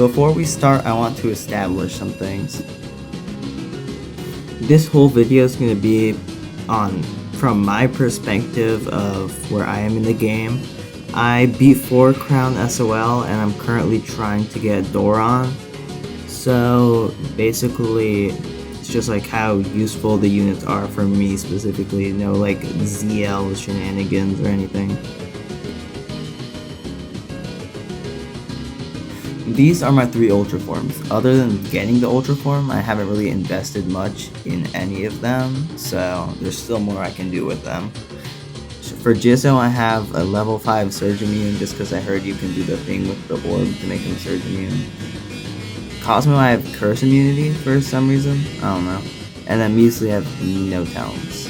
Before we start, I want to establish some things. This whole video is going to be from my perspective of where I am in the game. I beat 4 Crown SOL and I'm currently trying to get Doron. So basically, it's just like how useful the units are for me specifically, no like ZL shenanigans or anything. These are my 3 Ultra Forms. Other than getting the Ultra Form, I haven't really invested much in any of them, so there's still more I can do with them. For Jizo, I have a level 5 Surge Immune just because I heard you can do the thing with the orb to make him Surge Immune. Cosmo, I have Curse Immunity for some reason, I don't know. And then Measly, I have no talents.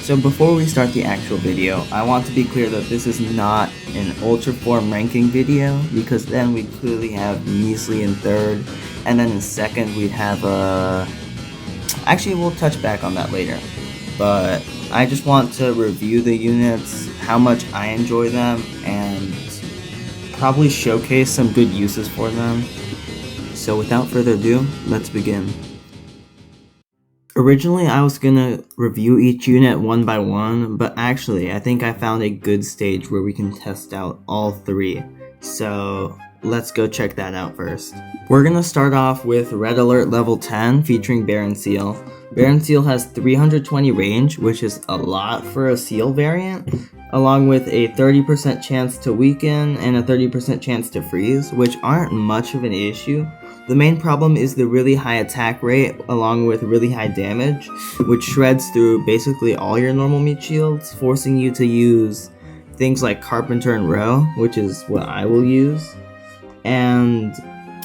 So before we start the actual video, I want to be clear that this is not an Ultra Form ranking video, because then we'd clearly have Measly in 3rd, and then in 2nd we'd have actually we'll touch back on that later. But I just want to review the units, how much I enjoy them, and probably showcase some good uses for them. So without further ado, let's begin. Originally, I was gonna review each unit one by one, but actually, I think I found a good stage where we can test out all 3. So let's go check that out first. We're gonna start off with Red Alert level 10 featuring Baron Seal. Baron Seal has 320 range, which is a lot for a Seal variant, along with a 30% chance to weaken and a 30% chance to freeze, which aren't much of an issue. The main problem is the really high attack rate along with really high damage, which shreds through basically all your normal meat shields, forcing you to use things like Carpenter and Row, which is what I will use. And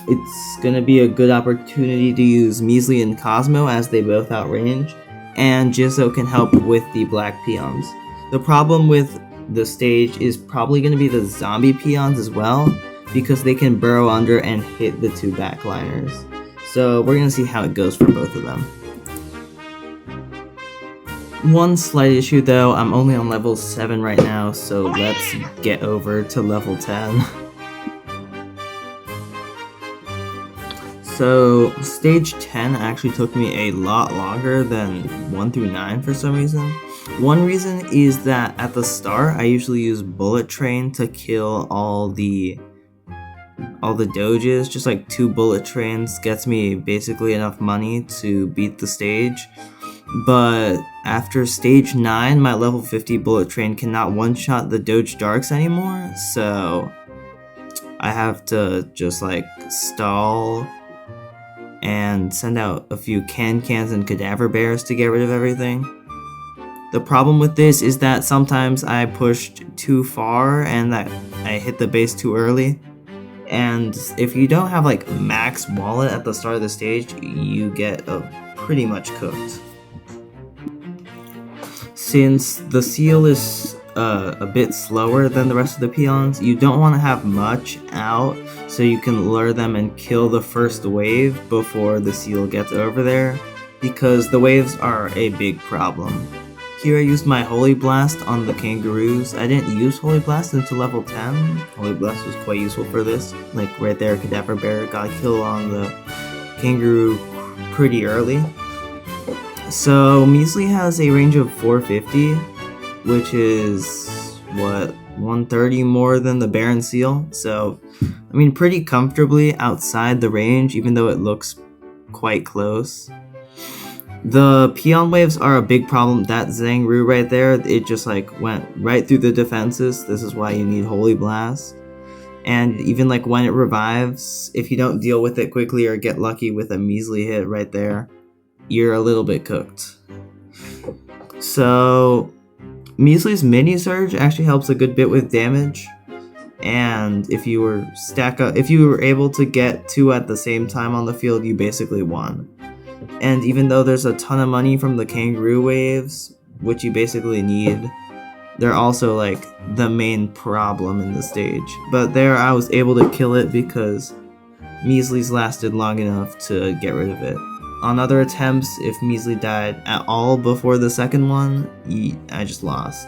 it's gonna be a good opportunity to use Measly and Cosmo as they both outrange, and Jizo can help with the black peons. The problem with the stage is probably gonna be the zombie peons as well, because they can burrow under and hit the 2 backliners. So we're gonna see how it goes for both of them. One slight issue though, I'm only on level 7 right now, so let's get over to level 10. So stage 10 actually took me a lot longer than 1 through 9 for some reason. One reason is that at the start I usually use Bullet Train to kill all the doges. Just like 2 bullet trains gets me basically enough money to beat the stage. But after stage 9, my level 50 bullet train cannot one-shot the doge darks anymore, so I have to just like stall and send out a few cans and cadaver bears to get rid of everything. The problem with this is that sometimes I pushed too far and that I hit the base too early. And if you don't have like max wallet at the start of the stage, you get pretty much cooked. Since the Seal is a bit slower than the rest of the peons, you don't want to have much out so you can lure them and kill the first wave before the Seal gets over there, because the waves are a big problem. Here I used my Holy Blast on the kangaroos. I didn't use Holy Blast until level 10. Holy Blast was quite useful for this. Like right there, Cadaver Bear got a kill on the kangaroo pretty early. So Measly has a range of 450, which is, what, 130 more than the Baron Seal. So, I mean, pretty comfortably outside the range, even though it looks quite close. The peon waves are a big problem. That Zangru right there, it just like went right through the defenses. This is why you need Holy Blast. And even like when it revives, if you don't deal with it quickly or get lucky with a Measly hit right there, you're a little bit cooked. So Measly's mini surge actually helps a good bit with damage. And if you were able to get 2 at the same time on the field, you basically won. And even though there's a ton of money from the kangaroo waves, which you basically need, they're also like the main problem in the stage. But there I was able to kill it because Measly's lasted long enough to get rid of it. On other attempts, if Measly died at all before the second one, I just lost.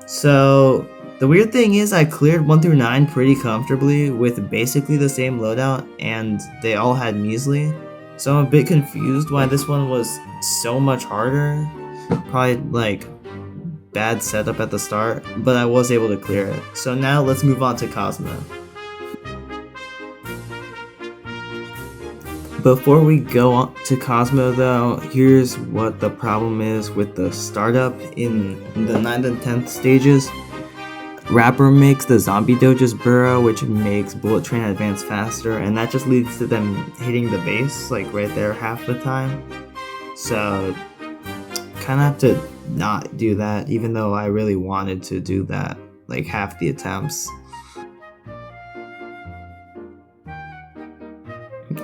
So The weird thing is I cleared 1 through 9 pretty comfortably with basically the same loadout, and they all had measly. So I'm a bit confused why this one was so much harder. Probably like bad setup at the start, but I was able to clear it. So now let's move on to Cosmo. Before we go on to Cosmo though, here's what the problem is with the startup in the 9th and 10th stages. Rapper makes the zombie doges burrow, which makes Bullet Train advance faster, and that just leads to them hitting the base, like right there half the time. So, kinda have to not do that, even though I really wanted to do that, like half the attempts.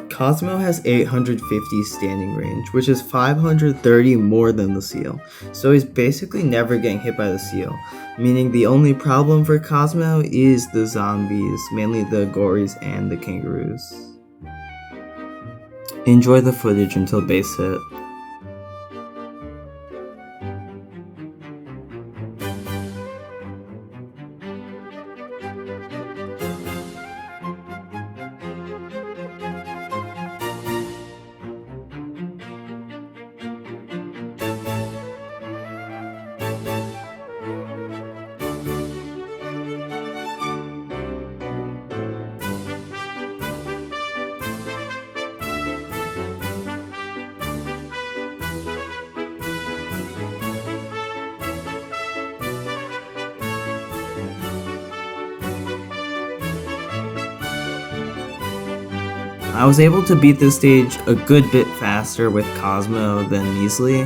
Cosmo has 850 standing range, which is 530 more than the seal, so he's basically never getting hit by the seal, meaning the only problem for Cosmo is the zombies, mainly the gories and the kangaroos. Enjoy the footage until base hit. I was able to beat this stage a good bit faster with Cosmo than Measly.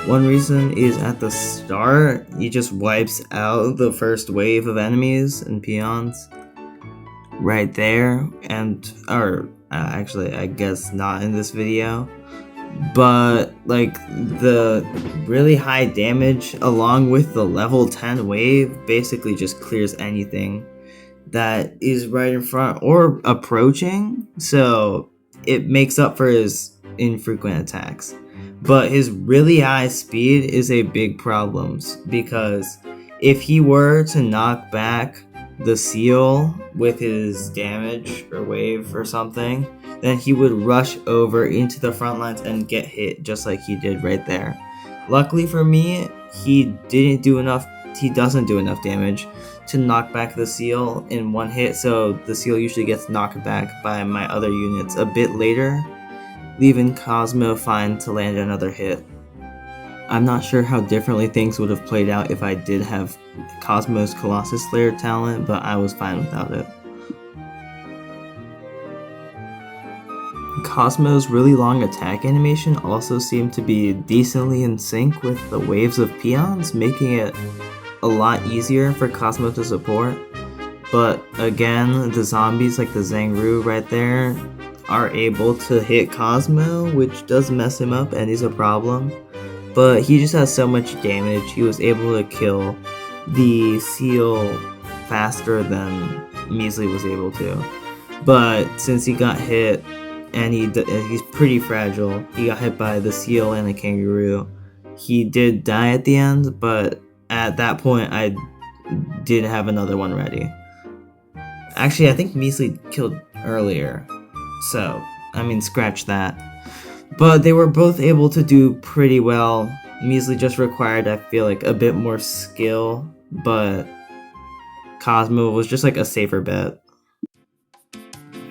One reason is at the start, he just wipes out the first wave of enemies and peons right there, actually I guess not in this video, but like the really high damage along with the level 10 wave basically just clears anything that is right in front or approaching, so it makes up for his infrequent attacks. But his really high speed is a big problem, because if he were to knock back the seal with his damage or wave or something, then he would rush over into the front lines and get hit just like he did right there. Luckily for me, he doesn't do enough damage to knock back the seal in one hit, so the seal usually gets knocked back by my other units a bit later, leaving Cosmo fine to land another hit. I'm not sure how differently things would have played out if I did have Cosmo's Colossus Slayer talent, but I was fine without it. Cosmo's really long attack animation also seemed to be decently in sync with the waves of peons, making it a lot easier for Cosmo to support. But again, the zombies like the Zangru right there are able to hit Cosmo, which does mess him up and is a problem. But he just has so much damage, he was able to kill the seal faster than Measly was able to. But since he got hit, and he's pretty fragile, he got hit by the seal and the kangaroo, he did die at the end, but at that point I did have another one ready. Actually, I think Measly killed earlier, so, I mean, scratch that. But they were both able to do pretty well. Measly just required, I feel like, a bit more skill, but Cosmo was just like a safer bet.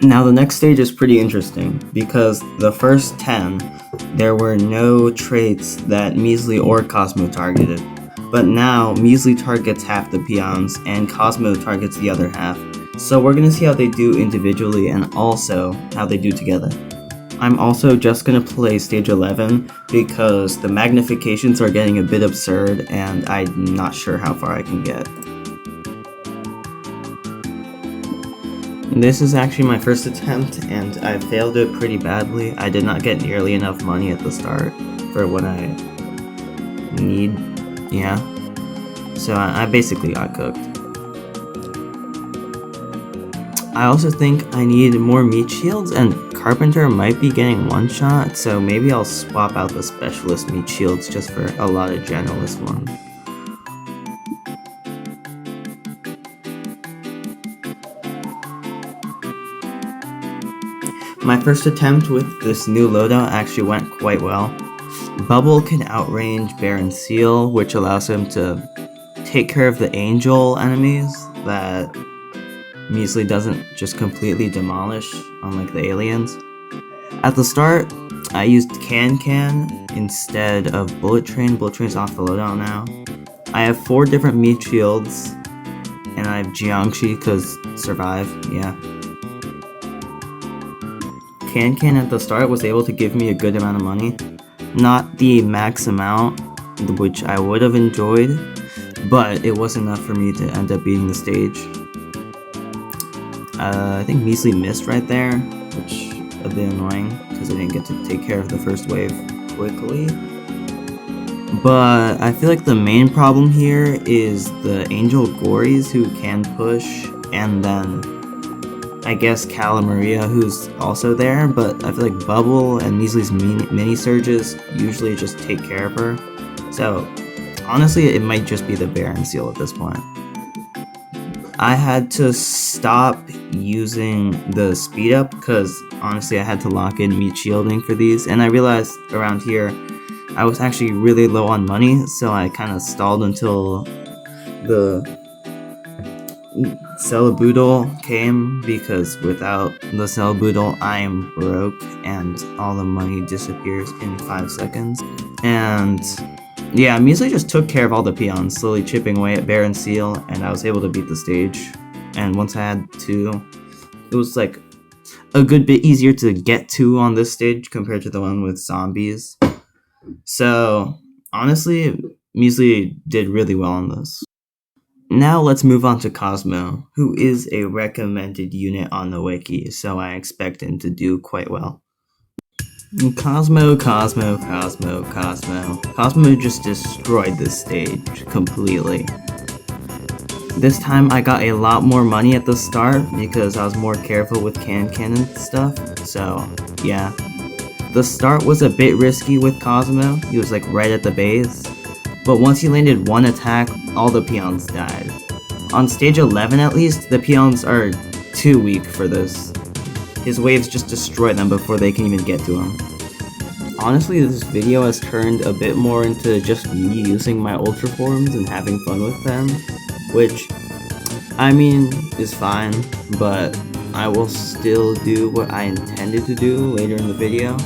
Now the next stage is pretty interesting, because the first 10, there were no traits that Measly or Cosmo targeted. But now, Measly targets half the peons, and Cosmo targets the other half. So we're gonna see how they do individually, and also how they do together. I'm also just gonna play stage 11, because the magnifications are getting a bit absurd, and I'm not sure how far I can get. This is actually my first attempt, and I failed it pretty badly. I did not get nearly enough money at the start for what I need, yeah. So I basically got cooked. I also think I need more meat shields, and Carpenter might be getting one shot, so maybe I'll swap out the specialist meat shields just for a lot of generalist ones. My first attempt with this new loadout actually went quite well. Bubble can outrange Baron Seal, which allows him to take care of the angel enemies that Measly doesn't just completely demolish, unlike the aliens. At the start, I used Can instead of Bullet Train. Bullet Train's off the loadout now. I have 4 different meat shields, and I have Jiangshi because survive, yeah. Can at the start was able to give me a good amount of money. Not the max amount, which I would have enjoyed, but it was enough for me to end up beating the stage. I think Measly missed right there, which a bit annoying because I didn't get to take care of the first wave quickly. But I feel like the main problem here is the Angel Gories who can push, and then I guess Calamaria who's also there, but I feel like Bubble and Measly's mini surges usually just take care of her. So honestly, it might just be the Baron Seal at this point. I had to stop using the speed up because honestly I had to lock in meat shielding for these, and I realized around here I was actually really low on money, so I kind of stalled until the Celeboodle came, because without the Celeboodle I'm broke and all the money disappears in 5 seconds. And yeah, Measly just took care of all the peons, slowly chipping away at Baron Seal, and I was able to beat the stage. And once I had 2, it was like a good bit easier to get to on this stage compared to the one with zombies. So honestly, Measly did really well on this. Now let's move on to Cosmo, who is a recommended unit on the wiki, so I expect him to do quite well. Cosmo just destroyed this stage completely. This time I got a lot more money at the start because I was more careful with Can and stuff, so yeah. The start was a bit risky with Cosmo, he was like right at the base, but once he landed 1 attack, all the peons died. On stage 11 at least, the peons are too weak for this. His waves just destroy them before they can even get to him. Honestly, this video has turned a bit more into just me using my Ultra Forms and having fun with them, which, I mean, is fine, but I will still do what I intended to do later in the video.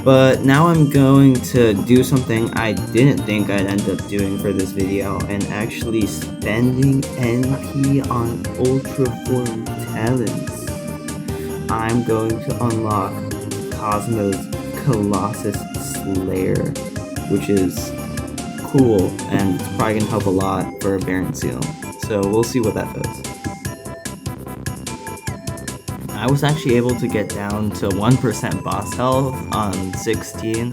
But now I'm going to do something I didn't think I'd end up doing for this video, and actually spending NP on Ultra Form talents. I'm going to unlock Cosmo's Colossus Slayer, which is cool, and it's probably gonna help a lot for Baron Seal. So we'll see what that does. I was actually able to get down to 1% boss health on 16,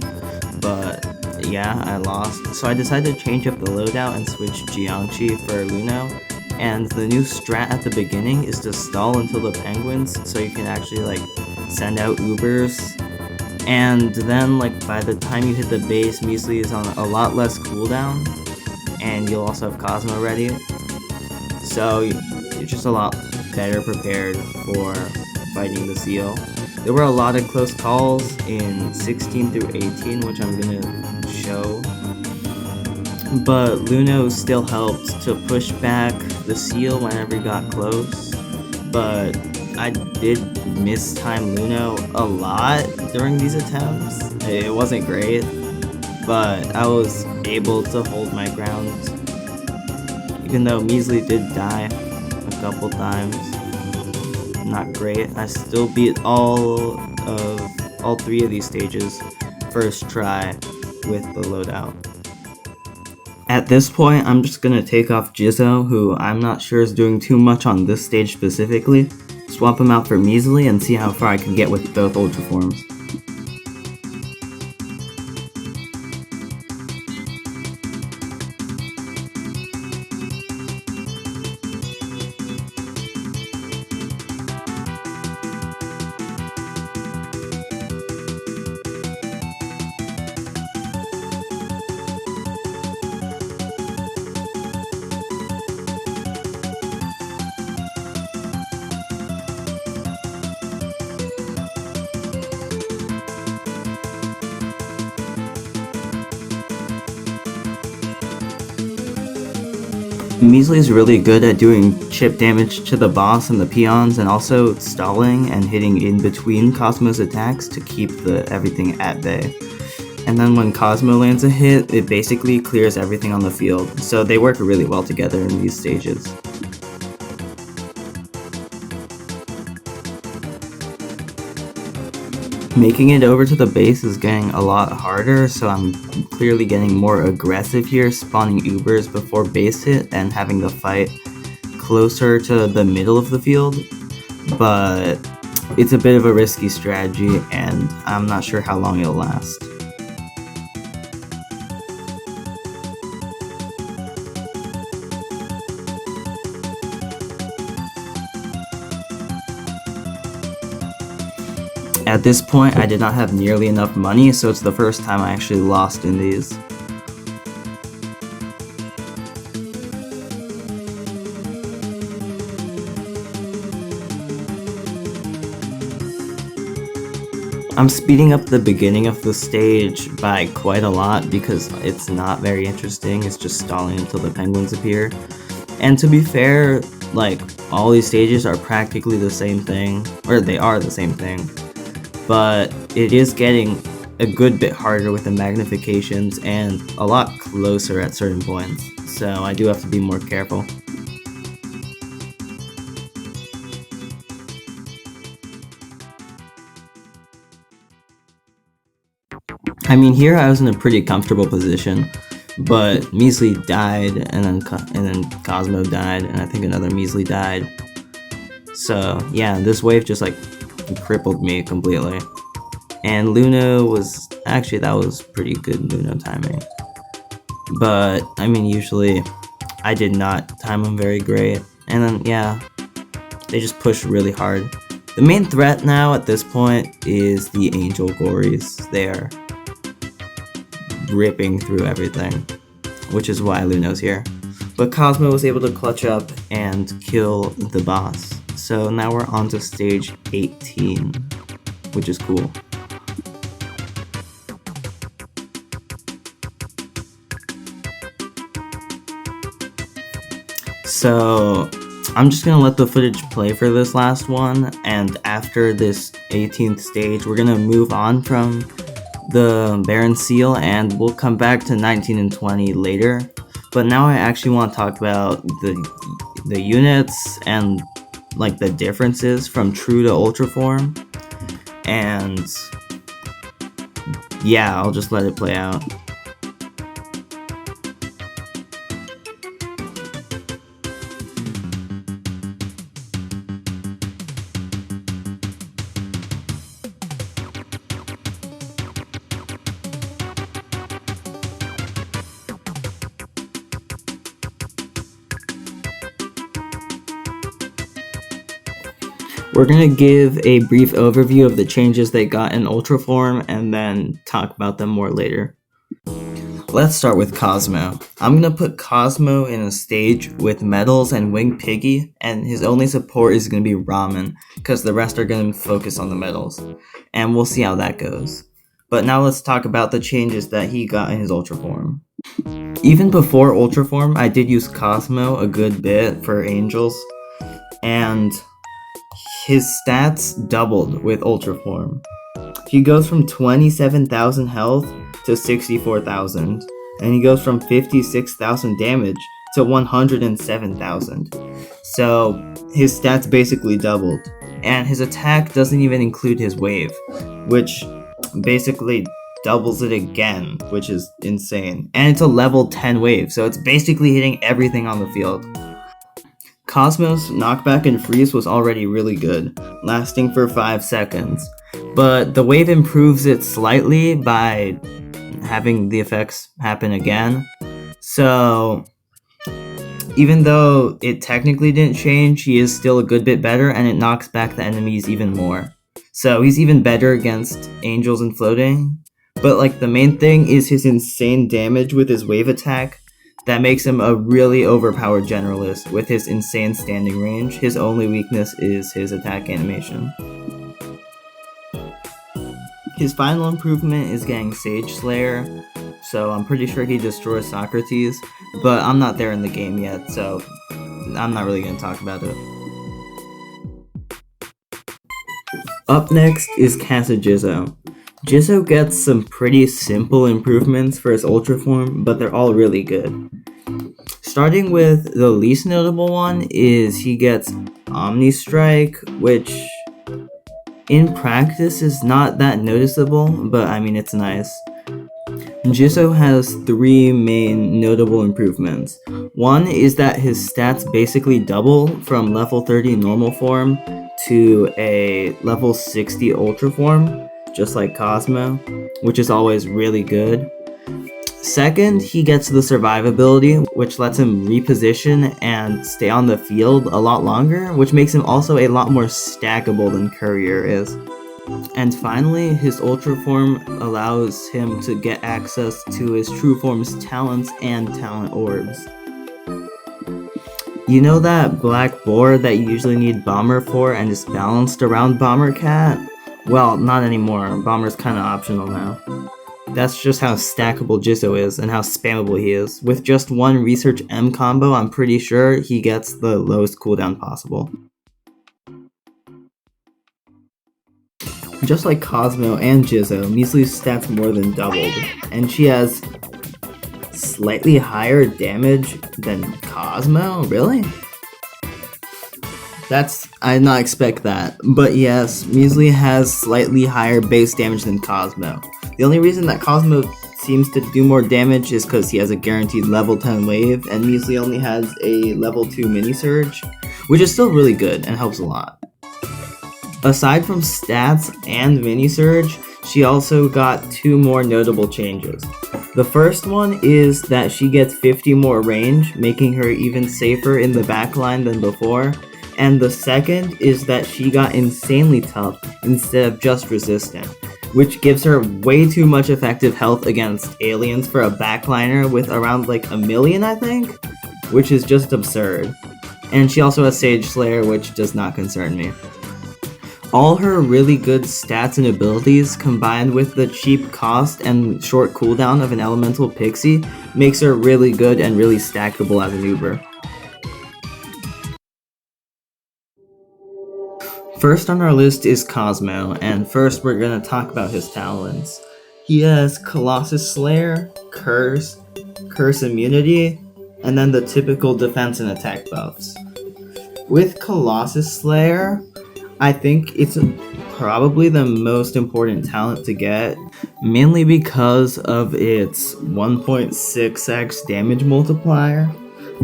but yeah, I lost. So I decided to change up the loadout and switch Jiangshi for Luno. And the new strat at the beginning is to stall until the penguins, so you can actually like send out Ubers. And then like by the time you hit the base, Measly is on a lot less cooldown, and you'll also have Cosmo ready. So you're just a lot better prepared for fighting the Seal. There were a lot of close calls in 16 through 18, which I'm gonna show. But Luno still helped to push back the Seal whenever he got close. But I did mistime Luno a lot during these attempts. It wasn't great, but I was able to hold my ground. Even though Measly did die a couple times. Not great. I still beat all 3 of these stages first try with the loadout. At this point, I'm just gonna take off Jizzo, who I'm not sure is doing too much on this stage specifically, swap him out for Measly, and see how far I can get with both Ultra Forms. Measly is really good at doing chip damage to the boss and the peons, and also stalling and hitting in between Cosmo's attacks to keep everything at bay. And then when Cosmo lands a hit, it basically clears everything on the field, so they work really well together in these stages. Making it over to the base is getting a lot harder, so I'm clearly getting more aggressive here, spawning Ubers before base hit and having the fight closer to the middle of the field. But it's a bit of a risky strategy, and I'm not sure how long it'll last. At this point, I did not have nearly enough money, so it's the first time I actually lost in these. I'm speeding up the beginning of the stage by quite a lot because it's not very interesting, it's just stalling until the penguins appear. And to be fair, like, all these stages are practically the same thing, or they are the same thing. But it is getting a good bit harder with the magnifications and a lot closer at certain points, so I do have to be more careful. I mean, here I was in a pretty comfortable position, but Measly died, and then Cosmo died, and I think another Measly died. So yeah, this wave just like crippled me completely. And Luno was actually, that was pretty good Luno timing. But I mean, usually I did not time them very great. And then yeah, they just pushed really hard. The main threat now at this point is the Angel Gories. They are ripping through everything, which is why Luno's here. But Cosmo was able to clutch up and kill the boss. So now we're on to stage 18, which is cool. So I'm just gonna let the footage play for this last one, and after this 18th stage, we're gonna move on from the Baron Seal and we'll come back to 19 and 20 later. But now I actually want to talk about the units and like the differences from True to Ultra form. And yeah, I'll just let it play out. We're going to give a brief overview of the changes they got in Ultra form and then talk about them more later. Let's start with Cosmo. I'm going to put Cosmo in a stage with Medals and Winged Piggy, and his only support is going to be Ramen, because the rest are going to focus on the Medals. And we'll see how that goes. But now let's talk about the changes that he got in his Ultra form. Even before Ultra form, I did use Cosmo a good bit for Angels, and his stats doubled with Ultra form. He goes from 27,000 health to 64,000, and he goes from 56,000 damage to 107,000. So his stats basically doubled, and his attack doesn't even include his wave, which basically doubles it again, which is insane. And it's a level 10 wave, so it's basically hitting everything on the field. Cosmo's knockback and freeze was already really good, lasting for 5 seconds, but the wave improves it slightly by having the effects happen again. So even though it technically didn't change, he is still a good bit better, and it knocks back the enemies even more. So he's even better against Angels and Floating, but like the main thing is his insane damage with his wave attack. That makes him a really overpowered generalist with his insane standing range. His only weakness is his attack animation. His final improvement is getting Sage Slayer, so I'm pretty sure he destroys Socrates, but I'm not there in the game yet, so I'm not really going to talk about it. Up next is Kasujizzo. Jizzo gets some pretty simple improvements for his Ultra form, but they're all really good. Starting with the least notable one is he gets Omni Strike, which in practice is not that noticeable, but I mean it's nice. Jizzo has 3 main notable improvements. One is that his stats basically double from level 30 normal form to a level 60 Ultra form, just like Cosmo, which is always really good. Second, he gets the survivability, which lets him reposition and stay on the field a lot longer, which makes him also a lot more stackable than Courier is. And finally, his Ultra form allows him to get access to his True form's talents and talent orbs. You know that black boar that you usually need Bomber for and is balanced around Bomber Cat? Well, not anymore. Bomber's kinda optional now. That's just how stackable Jizzo is and how spammable he is. With just one Research M combo, I'm pretty sure he gets the lowest cooldown possible. Just like Cosmo and Jizzo, Measly's stats more than doubled, and she has slightly higher damage than Cosmo? Really? I did not expect that. But yes, Measly has slightly higher base damage than Cosmo. The only reason that Cosmo seems to do more damage is because he has a guaranteed level 10 wave, and Measly only has a level 2 mini surge, which is still really good and helps a lot. Aside from stats and mini surge, she also got 2 more notable changes. The first one is that she gets 50 more range, making her even safer in the backline than before. And the second is that she got insanely tough instead of just resistant, which gives her way too much effective health against aliens for a backliner with around like 1 million, I think, which is just absurd. And she also has Sage Slayer, which does not concern me. All her really good stats and abilities, combined with the cheap cost and short cooldown of an elemental pixie, makes her really good and really stackable as an Uber. First on our list is Cosmo, and first we're gonna talk about his talents. He has Colossus Slayer, Curse Immunity, and then the typical defense and attack buffs. With Colossus Slayer, I think it's probably the most important talent to get, mainly because of its 1.6x damage multiplier.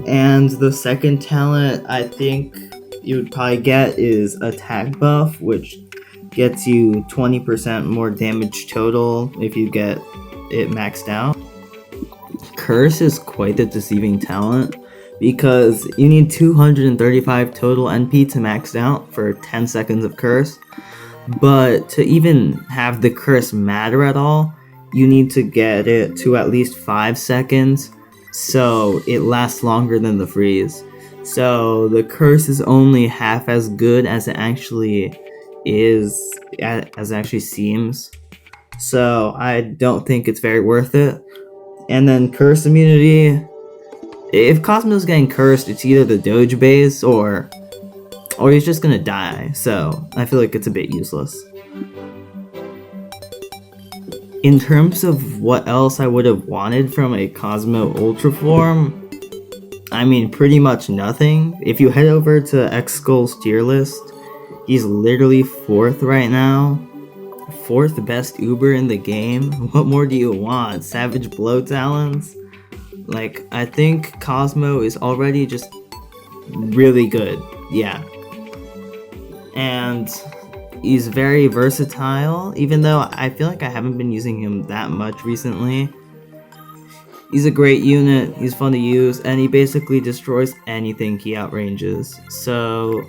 And the second talent I think you would probably get is attack buff, which gets you 20% more damage total if you get it maxed out. Curse is quite the deceiving talent, because you need 235 total NP to max out for 10 seconds of Curse, but to even have the Curse matter at all, you need to get it to at least 5 seconds, so it lasts longer than the freeze. So the Curse is only half as good as it actually is, as it actually seems, so I don't think it's very worth it. And then Curse Immunity, if Cosmo's getting cursed, it's either the Doge base or he's just gonna die, so I feel like it's a bit useless. In terms of what else I would have wanted from a Cosmo Ultra form, I mean pretty much nothing. If you head over to X-Skull's tier list, he's literally 4th right now. 4th best Uber in the game. What more do you want? Savage Blow talents? Like, I think Cosmo is already just really good, yeah. And he's very versatile, even though I feel like I haven't been using him that much recently. He's a great unit, he's fun to use, and he basically destroys anything he outranges. So,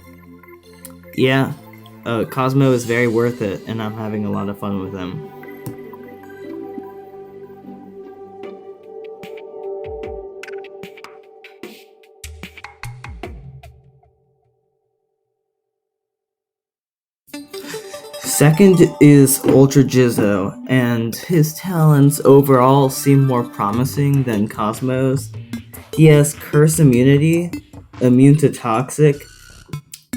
yeah, Cosmo is very worth it, and I'm having a lot of fun with him. Second is Ultra Jizzo, and his talents overall seem more promising than Cosmo's. He has Curse Immunity, Immune to Toxic,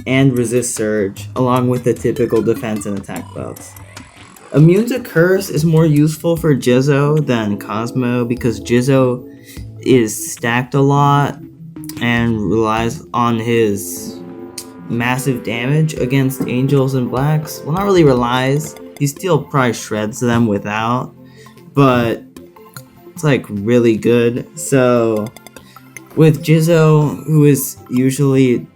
and Resist Surge, along with the typical defense and attack buffs. Immune to Curse is more useful for Jizzo than Cosmo because Jizzo is stacked a lot and relies on his massive damage against angels and blacks. Well, not really relies. He still probably shreds them without, but it's like really good. So with Jizzo, who is usually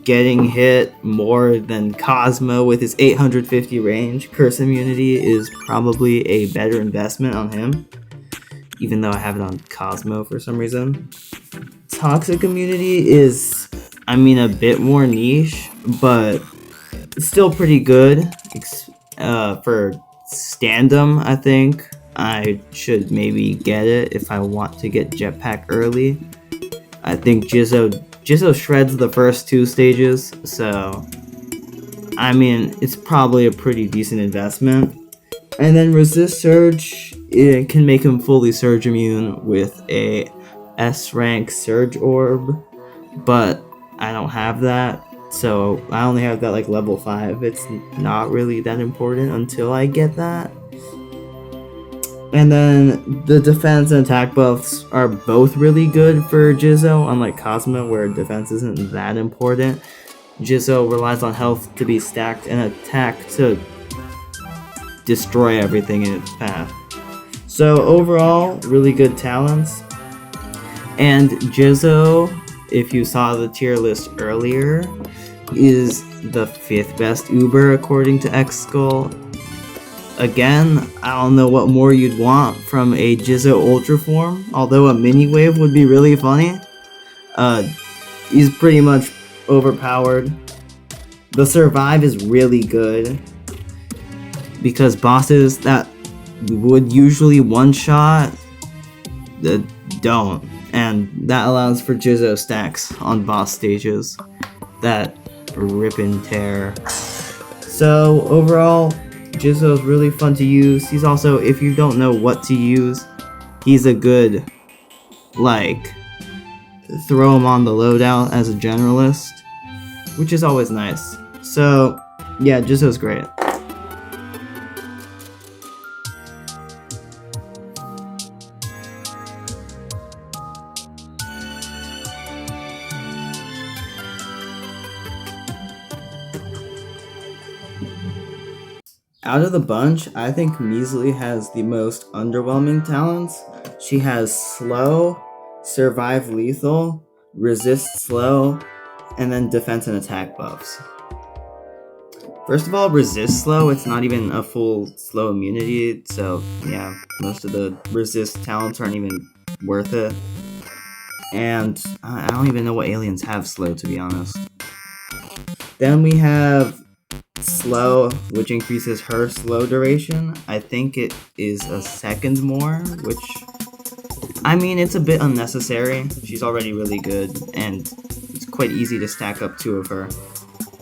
getting hit more than Cosmo with his 850 range, Curse Immunity is probably a better investment on him, even though I have it on Cosmo for some reason. Toxic Immunity is, I mean, a bit more niche, but it's still pretty good. For Standum, I think I should maybe get it if I want to get Jetpack early. I think Jizzo shreds the first 2 stages, so I mean, it's probably a pretty decent investment. And then Resist Surge, it can make him fully Surge immune with a S rank Surge Orb, but I don't have that, so I only have that like level 5. It's not really that important until I get that. And then the defense and attack buffs are both really good for Jizzo, unlike Cosmo where defense isn't that important. Jizzo relies on health to be stacked and attack to destroy everything in its path. So overall, really good talents. And Jizzo, if you saw the tier list earlier, is the 5th best Uber according to X-Skull. Again, I don't know what more you'd want from a Jizzo Ultra form, although a mini wave would be really funny. He's pretty much overpowered. The survive is really good because bosses that would usually one-shot don't, and that allows for Jizzo stacks on boss stages that rip and tear. So overall, Jizzo is really fun to use. He's also, if you don't know what to use, he's a good, like, throw him on the loadout as a generalist, which is always nice. So, yeah, Jizzo's great. Out of the bunch, I think Measly has the most underwhelming talents. She has Slow, Survive Lethal, Resist Slow, and then defense and attack buffs. First of all, Resist Slow, it's not even a full slow immunity, so yeah, most of the resist talents aren't even worth it. And I don't even know what aliens have slow, to be honest. Then we have Slow, which increases her slow duration. I think it is a second more, which, I mean, it's a bit unnecessary. She's already really good, and it's quite easy to stack up 2 of her.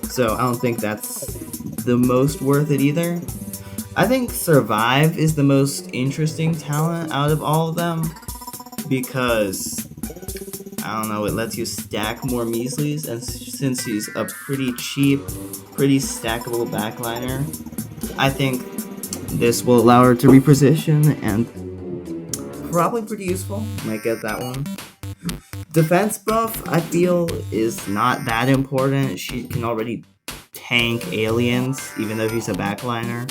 So I don't think that's the most worth it either. I think Survive is the most interesting talent out of all of them, because, I don't know, it lets you stack more Measlies, and since she's a pretty cheap, pretty stackable backliner, I think this will allow her to reposition, and probably pretty useful. Might get that one. Defense buff, I feel, is not that important. She can already tank aliens, even though she's a backliner.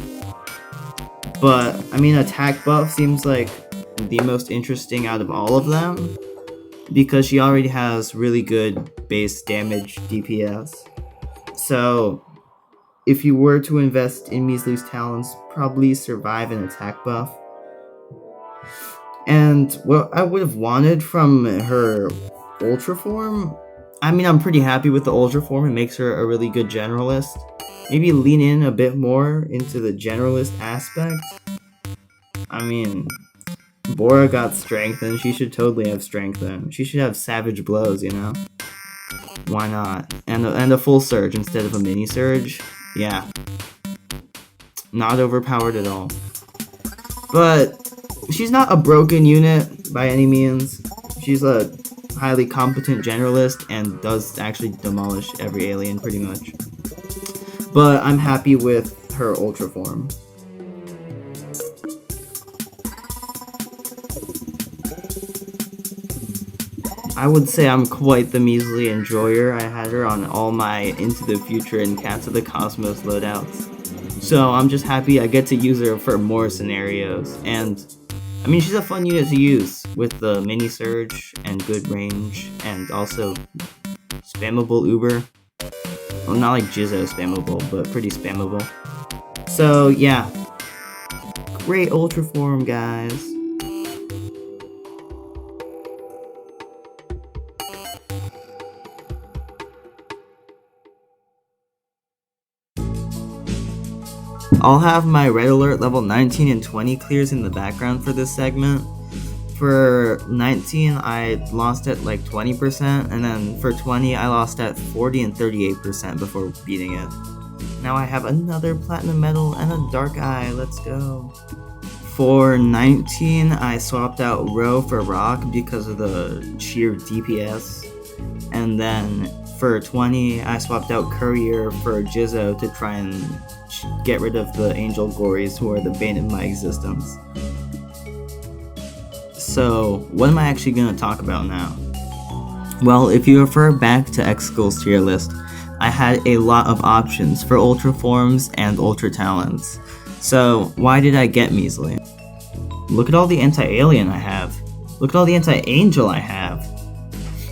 But, I mean, attack buff seems like the most interesting out of all of them, because she already has really good base damage DPS. So, if you were to invest in Measly's talents, probably Survive and attack buff. And what I would have wanted from her Ultra form, I mean, I'm pretty happy with the Ultra form. It makes her a really good generalist. Maybe lean in a bit more into the generalist aspect. I mean, Bora got strengthened. She should totally have strengthened. She should have savage blows, you know? Why not? And a full surge instead of a mini surge. Yeah. Not overpowered at all. But she's not a broken unit by any means. She's a highly competent generalist and does actually demolish every alien pretty much. But I'm happy with her Ultra form. I would say I'm quite the Measly enjoyer. I had her on all my Into the Future and Cats of the Cosmos loadouts. So I'm just happy I get to use her for more scenarios. And I mean, she's a fun unit to use with the mini surge and good range and also spammable Uber. Well, not like Jizzo spammable, but pretty spammable. So yeah, great Ultra form, guys. I'll have my red alert level 19 and 20 clears in the background for this segment. For 19, I lost at like 20%, and then for 20, I lost at 40 and 38% before beating it. Now I have another platinum medal and a dark eye, let's go. For 19, I swapped out Ro for Rock because of the sheer DPS, and then for 20, I swapped out Courier for Jizzo to try and get rid of the Angel Gories who are the bane of my existence. So, what am I actually going to talk about now? Well, if you refer back to X-Skull's tier list, I had a lot of options for Ultra Forms and Ultra Talents. So, why did I get Measly? Look at all the anti-alien I have. Look at all the anti-angel I have.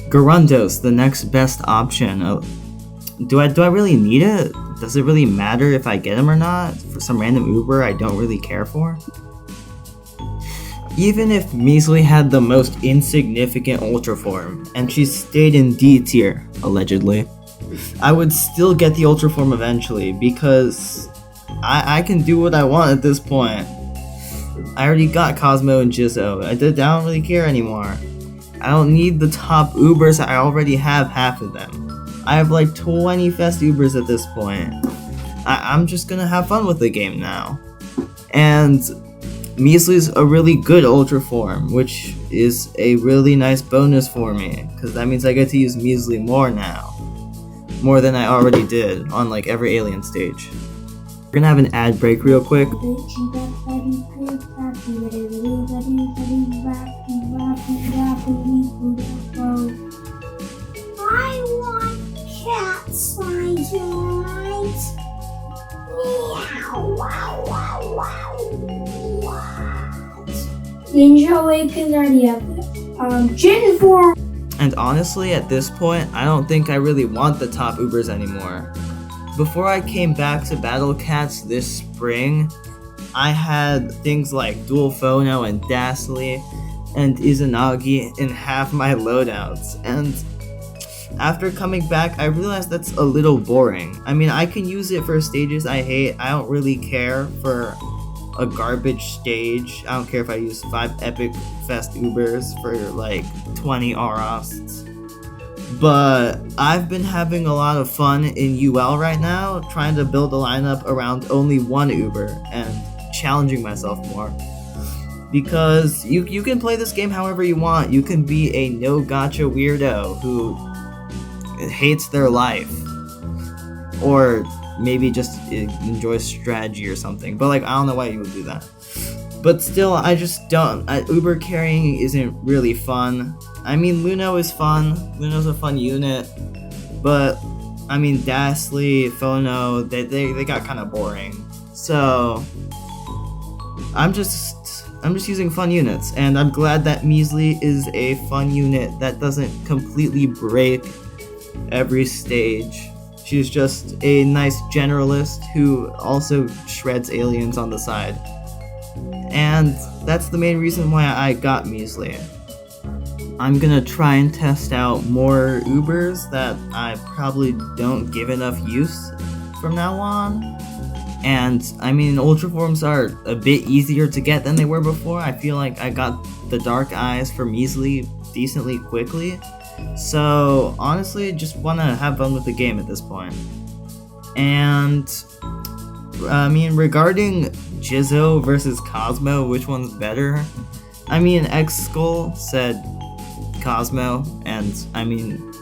Garundos, the next best option. Do I really need it? Does it really matter if I get him or not? For some random Uber I don't really care for? Even if Measly had the most insignificant Ultra form, and she stayed in D tier, allegedly, I would still get the Ultra form eventually, because I can do what I want at this point. I already got Cosmo and Jizzo. I don't really care anymore. I don't need the top Ubers, I already have half of them. I have like 20 Fest Ubers at this point. I'm just gonna have fun with the game now. And Measly's a really good Ultra form, which is a really nice bonus for me, because that means I get to use Measly more now. More than I already did on like every alien stage. We're gonna have an ad break real quick. I want cat slime tonight. Meow, wow, wow, wow. What? Ninja Awakens already have Gen 4. And honestly, at this point, I don't think I really want the top Ubers anymore. Before I came back to Battle Cats this spring, I had things like Dual Phono and Dasly and Izanagi in half my loadouts, and after coming back, I realized that's a little boring. I mean, I can use it for stages I hate. I don't really care for a garbage stage. I don't care if I use 5 Epic Fest Ubers for like 20 Aurosts. But I've been having a lot of fun in UL right now, trying to build a lineup around only one Uber and challenging myself more. Because you can play this game however you want. You can be a no gacha weirdo who hates their life, or maybe just enjoys strategy or something, but like I don't know why you would do that. But still, I just don't. Uber carrying isn't really fun. I mean, Luno is fun. Luno's a fun unit, but I mean, Dasly, Phono, they got kind of boring. So I'm just using fun units, and I'm glad that Measly is a fun unit that doesn't completely break every stage. She's just a nice generalist who also shreds aliens on the side. And that's the main reason why I got Measly. I'm gonna try and test out more Ubers that I probably don't give enough use from now on. And I mean, Ultra Forms are a bit easier to get than they were before. I feel like I got the Dark Eyes for Measly decently quickly. So honestly, just want to have fun with the game at this point. And I mean, regarding Jizzo versus Cosmo, which one's better? I mean, X-Skull said Cosmo, and I mean,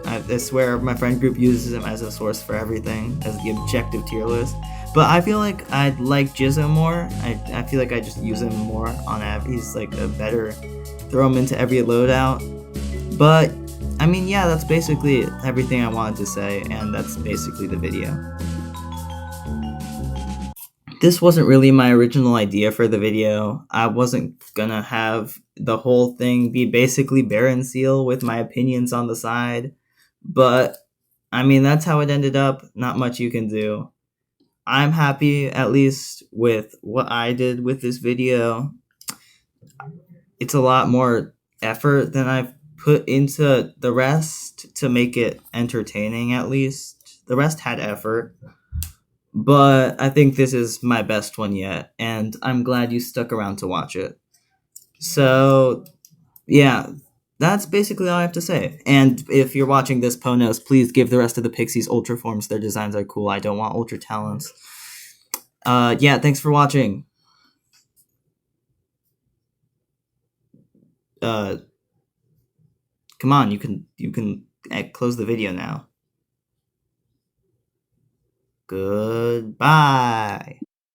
I swear my friend group uses him as a source for everything, as the objective tier list. But I feel like I'd like Jizzo more. I feel like I just use him more on average. He's like a better throw him into every loadout. But I mean, yeah, that's basically everything I wanted to say, and that's basically the video. This wasn't really my original idea for the video. I wasn't gonna have the whole thing be basically Baron Seal with my opinions on the side. But I mean, that's how it ended up. Not much you can do. I'm happy at least with what I did with this video. It's a lot more effort than I've put into the rest to make it entertaining, at least. The rest had effort. But I think this is my best one yet, and I'm glad you stuck around to watch it. So, yeah, that's basically all I have to say. And if you're watching this, Ponos, please give the rest of the Pixies Ultra Forms. Their designs are cool. I don't want Ultra Talents. Yeah, thanks for watching. Come on, you can close the video now. Goodbye.